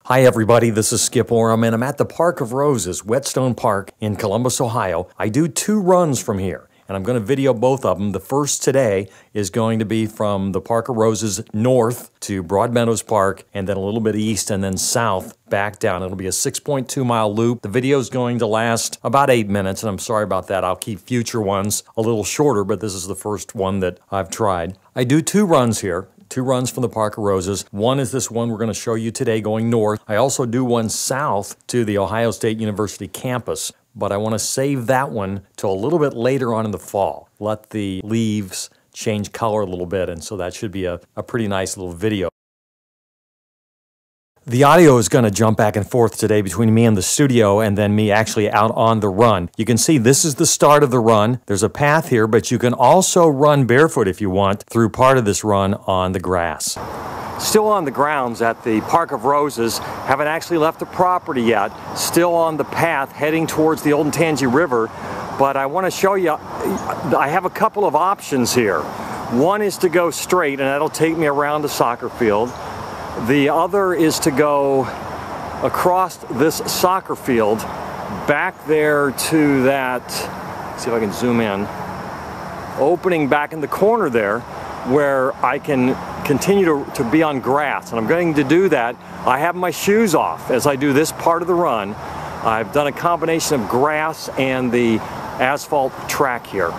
Hi everybody, this is Skip Oram and I'm at the Park of Roses, Whetstone Park in Columbus, Ohio. I do 2 runs from here and I'm going to video both of them. The first today is going to be from the Park of Roses north to Broadmeadows Park and then a little bit east and then south back down. It'll be a 6.2 mile loop. The video is going to last about 8 minutes and I'm sorry about that. I'll keep future ones a little shorter, but this is the first one that I've tried. I do 2 runs here. 2 runs from the Park of Roses. One is this one we're going to show you today going north. I also do one south to the Ohio State University campus, but I want to save that one till a little bit later on in the fall. Let the leaves change color a little bit, and so that should be a pretty nice little video. The audio is going to jump back and forth today between me and the studio and then me actually out on the run. You can see this is the start of the run. There's a path here, but you can also run barefoot if you want through part of this run on the grass. Still on the grounds at the Park of Roses. Haven't actually left the property yet. Still on the path heading towards the Olentangy River. But I want to show you, I have a couple of options here. One is to go straight and that'll take me around the soccer field. The other is to go across this soccer field back there to that, let's see if I can zoom in, opening back in the corner there where I can continue to be on grass. And I'm going to do that. I have my shoes off as I do this part of the run. I've done a combination of grass and the asphalt track here.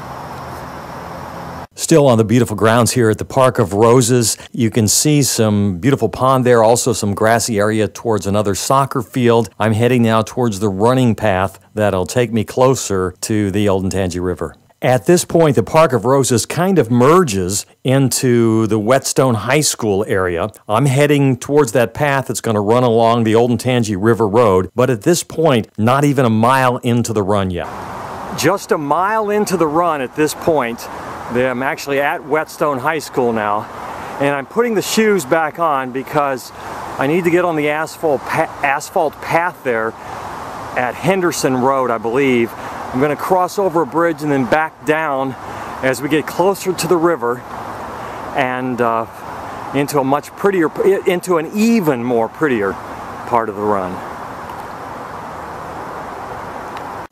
Still on the beautiful grounds here at the Park of Roses. You can see some beautiful pond there, also some grassy area towards another soccer field. I'm heading now towards the running path that'll take me closer to the Olentangy River. At this point, the Park of Roses kind of merges into the Whetstone High School area. I'm heading towards that path that's going to run along the Olentangy River Road, but at this point, not even a mile into the run yet. Just a mile into the run at this point. I'm actually at Whetstone High School now, and I'm putting the shoes back on because I need to get on the asphalt path there at Henderson Road, I believe. I'm going to cross over a bridge and then back down as we get closer to the river and into a much prettier, into an even more prettier part of the run.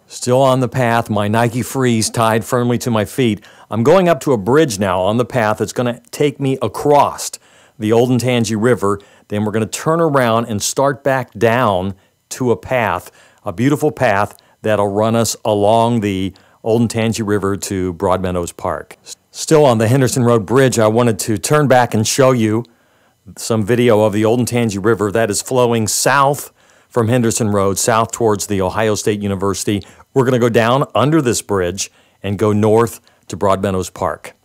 Still on the path, my Nike Frees tied firmly to my feet. I'm going up to a bridge now on the path that's going to take me across the Olentangy River. Then we're going to turn around and start back down to a path, a beautiful path that'll run us along the Olentangy River to Broadmeadows Park. Still on the Henderson Road Bridge, I wanted to turn back and show you some video of the Olentangy River that is flowing south from Henderson Road, south towards the Ohio State University. We're going to go down under this bridge and go north to Broadmeadows Park.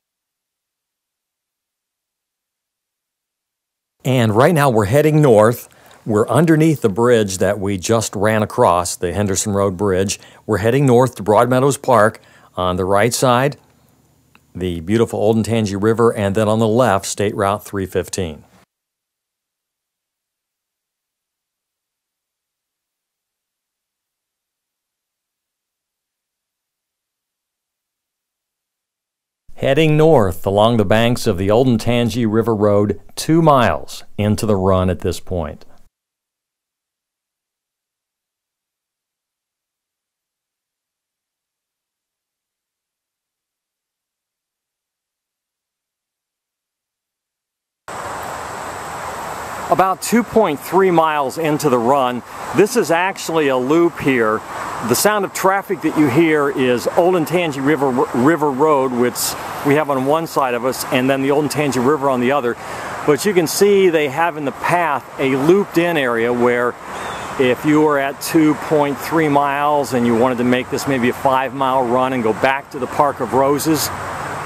And right now we're heading north. We're underneath the bridge that we just ran across, the Henderson Road Bridge. We're heading north to Broadmeadows Park. On the right side, the beautiful Olentangy River, and then on the left, State Route 315. Heading north along the banks of the Olentangy River Road, 2 miles into the run at this point. About 2.3 miles into the run, this is actually a loop here. The sound of traffic that you hear is Olentangy River Road, which we have on one side of us, and then the Olentangy River on the other. But you can see they have in the path a looped-in area where if you were at 2.3 miles and you wanted to make this maybe a 5-mile run and go back to the Park of Roses,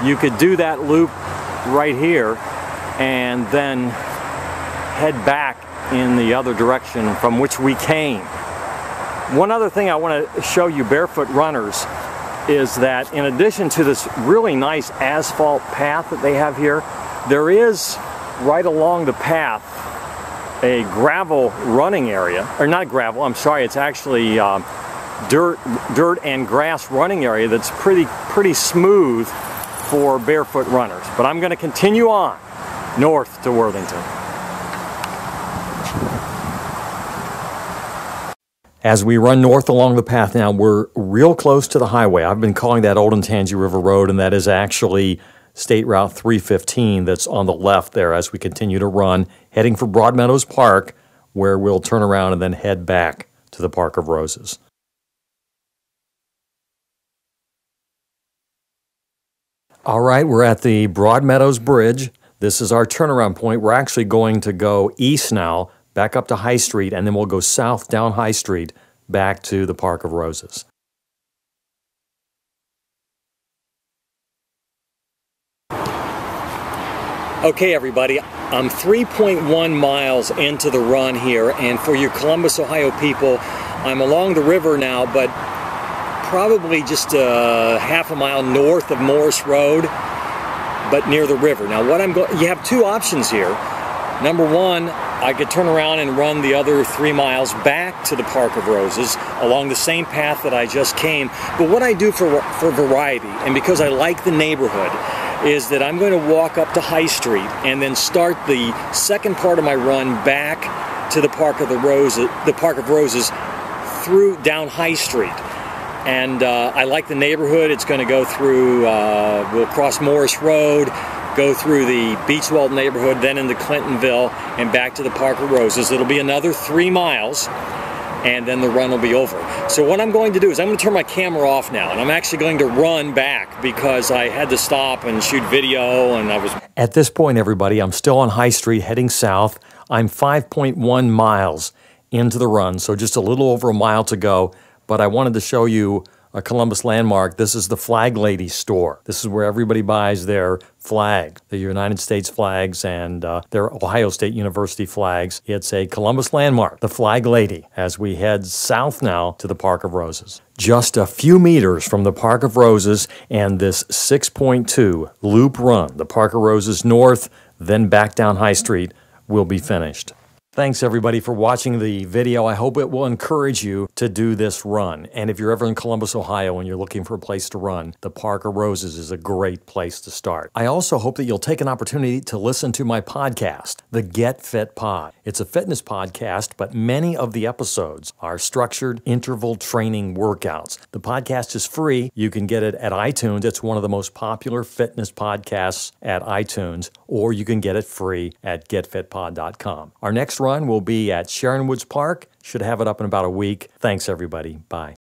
you could do that loop right here and then head back in the other direction from which we came. One other thing I want to show you barefoot runners is that in addition to this really nice asphalt path that they have here, there is right along the path a gravel running area, or not gravel, I'm sorry, it's actually dirt and grass running area that's pretty smooth for barefoot runners. But I'm going to continue on north to Worthington. As we run north along the path now, we're real close to the highway. I've been calling that Olentangy River Road, and that is actually State Route 315 that's on the left there as we continue to run, heading for Broadmeadows Park, where we'll turn around and then head back to the Park of Roses. All right, we're at the Broadmeadows Bridge. This is our turnaround point. We're actually going to go east now, back up to High Street, and then we'll go south down High Street back to the Park of Roses. Okay, everybody, I'm 3.1 miles into the run here, and for your Columbus, Ohio people, I'm along the river now, but probably just half a mile north of Morris Road, but near the river. Now, you have two options here. Number one, I could turn around and run the other 3 miles back to the Park of Roses along the same path that I just came. But what I do for variety, and because I like the neighborhood, is that I'm going to walk up to High Street and then start the second part of my run back to the Park of Roses through down High Street. And I like the neighborhood. It's going to go through, we'll cross Morris Road, go through the Beachwald neighborhood, then into Clintonville, and back to the Park of Roses. It'll be another 3 miles, and then the run will be over. So what I'm going to do is I'm going to turn my camera off now, and I'm actually going to run back because I had to stop and shoot video, and I was... At this point, everybody, I'm still on High Street heading south. I'm 5.1 miles into the run, so just a little over a mile to go. But I wanted to show you a Columbus landmark. This is the Flag Lady store. This is where everybody buys their flag, the United States flags and their Ohio State University flags. It's a Columbus landmark, the Flag Lady, as we head south now to the Park of Roses. Just a few meters from the Park of Roses and this 6.2 loop run, the Park of Roses North, then back down High Street, will be finished. Thanks everybody for watching the video. I hope it will encourage you to do this run. And if you're ever in Columbus, Ohio and you're looking for a place to run, the Park of Roses is a great place to start. I also hope that you'll take an opportunity to listen to my podcast, the Get Fit Pod. It's a fitness podcast, but many of the episodes are structured interval training workouts. The podcast is free. You can get it at iTunes. It's one of the most popular fitness podcasts at iTunes, or you can get it free at getfitpod.com. Our next run will be at Sharon Woods Park. Should have it up in about a week. Thanks, everybody. Bye.